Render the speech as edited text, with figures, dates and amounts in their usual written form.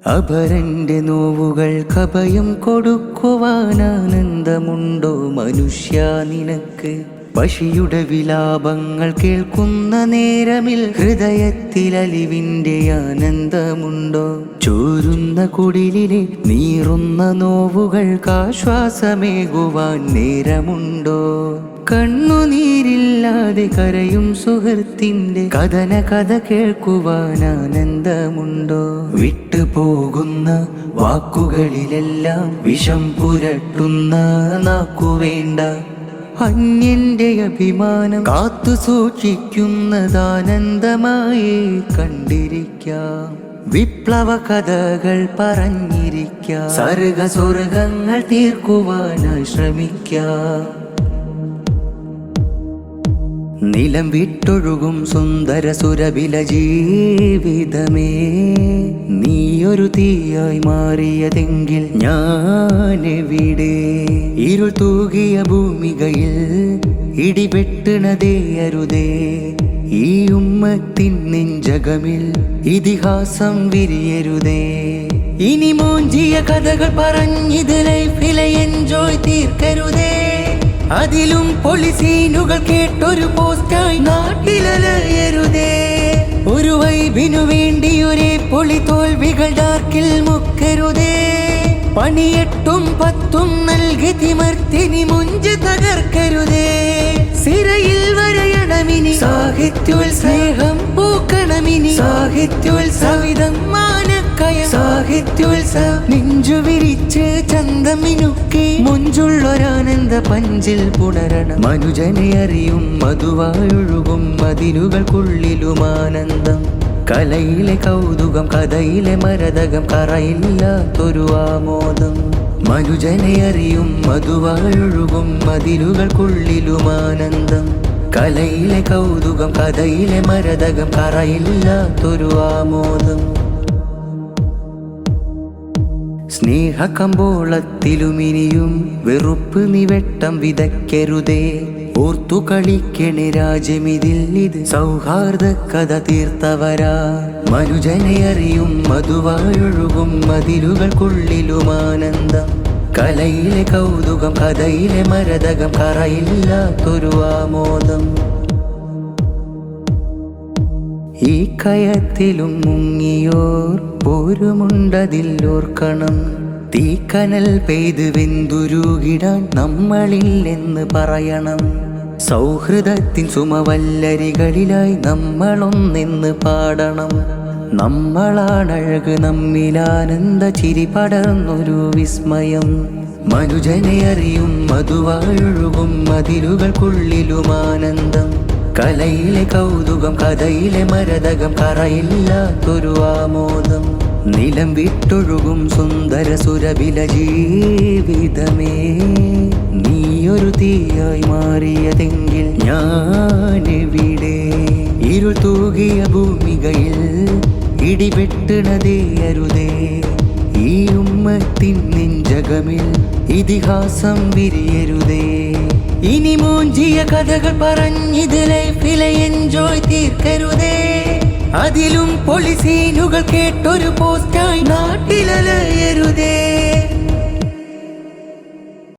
അപരന്റെ നോവുകൾക്ക് അഭയം കൊടുക്കുവാൻ ആനന്ദമുണ്ടോ മനുഷ്യ നിനക്ക്? പശിയുടെ വിലാപങ്ങൾ കേൾക്കുന്ന നേരമിൽ ഹൃദയത്തിൽ അലിവിന്റെ ആനന്ദമുണ്ടോ? ചോരുന്ന കുടിലിലെ നീറുന്ന നോവുകൾക്ക് ആശ്വാസമേകുവാൻ നേരമുണ്ടോ? കണ്ണുനീരില്ലാതെ കരയും സുഹൃത്തിന്റെ കഥന കഥ കേൾക്കുവാൻ ആനന്ദമുണ്ടോ? വിട്ടുപോകുന്ന വാക്കുകളിലെല്ലാം വിഷം പുരട്ടുന്ന നാക്കുവേണ്ട. അന്യന്റെ അഭിമാനം കാത്തു സൂക്ഷിക്കുന്നതാനന്ദമായി കണ്ടിരിക്കാം. വിപ്ലവ കഥകൾ പറഞ്ഞിരിക്കാം. സർഗസ്വർഗങ്ങൾ തീർക്കുവാനായി ശ്രമിക്കാം. നിലം വിട്ടൊഴുകും സുന്ദര സുരഭില ജീവിതമേ, നീയൊരു തീയായി മാറിയതെങ്കിൽ ഞാനെവിടെ? ഇരുൾ തൂകിയ ഭൂമികയിൽ ഇടിവെട്ടണതേ അരുതേ. ഈ ഉമ്മത്തിൻ നെഞ്ചകമിൽ ഇതിഹാസം വിരിയരുതേ. ഇനി മോഞ്ചിയ കഥകൾ പറഞ്ഞിത് ലൈഫിലെ എൻജോയ് തീർക്കരുതേ. അതിലും പൊളിസീനുകൾ കേട്ടൊരു പോസ്റ്റായി നാട്ടിലലയരുതേ. ഒരു വൈബിനു വേണ്ടി ഒരേ പൊളി തോൽവികൾ ഡാർക്കിൽ മുക്കരുതേ. പണിയെട്ടും പത്തും നൽകി തിമർത്തിനി മുഞ്ച് തകർക്കരുതേ. സിരയിൽ വരയണമിനി സാഹിത്യോത്സവം പൂക്കണമിനി. സാഹിത്യോത്സവിതം മാനക്കയം സാഹിത്യോത്സവം. നെഞ്ചു വിരിച്ച് ചന്തമിനുക്കി മുഞ്ചുള്ളൊരാനന്ദ പഞ്ചിൽ പുണരണം. മനുജനെ അറിയും മധുവായൊഴുകും മതിലുകൾക്കുള്ളിലും ആനന്ദം. കലയിലെ കൗതുകം കഥയിലെ മരതകം കറയില്ലാത്തൊരു ആമോദം. മനുജനെ അറിയും മധുവായൊഴുകും മതിലുകൾക്കുള്ളിലും ആനന്ദം. കലയിലെ കൗതുകം കഥയിലെ മരതകം കറയില്ലാത്തൊരു ആമോദം. സ്നേഹകമ്പോളത്തിലുമിനിയും വെറുപ്പ് നിവെട്ടം വിതയ്ക്കരുതേ. ഓർത്തു കളിക്കണേ രാജ്യമിതിൽ ഇത് സൗഹാർദ്ദ കഥ തീർത്തവരാ. മനുജനെ അറിയും മധുവായൊഴുകും മതിലുകൾക്കുള്ളിലും ആനന്ദം. കലയിലെ കൗതുകം കഥയിലെ മരതകം കറയില്ലാത്തൊരു ആമോദം. ഈ കയത്തിലും മുങ്ങിയോർ പോരുമുണ്ടതിൽ ഓർക്കണം. തീക്കനൽ പെയ്ത് വെന്തുരുകിടാൻ നമ്മളില്ലെന്ന് പറയണം. സൗഹൃദത്തിൻ സുമവല്ലരികളിലായി നമ്മളൊന്നെന്ന് പാടണം. നമ്മളാണഴക് നമ്മിലാനന്ദ ചിരി പടർന്നൊരു വിസ്മയം. മനുജനെ അറിയും മധുവായൊഴുകും മതിലുകൾക്കുള്ളിലും ആനന്ദം. കലയിലെ കൗതുകം കഥയിലെ മരതകം കറയില്ലാത്തൊരു ആമോദം. നിലം വിട്ടൊഴുകും സുന്ദര സുരഭില ജീവിതമേ, നീയൊരു തീയായി മാറിയതെങ്കിൽ ഞാനെവിടെ? ഇരുൾ തൂകിയ ഭൂമികയിൽ ഇടിവെട്ടണതേ അരുതേ. ഈ ഉമ്മത്തിൻ നെഞ്ചകമിൽ ഇതിഹാസം വിരിയരുതേ. ഇനി മോഞ്ചിയ കഥകൾ പറഞ്ഞിത് ലൈഫിലെ എൻജോയ് തീർക്കരുതേ. അതിലും പൊളിസീനുകൾ കേട്ടൊരു പോസ്റ്റായി നാട്ടിലലയരുതേ.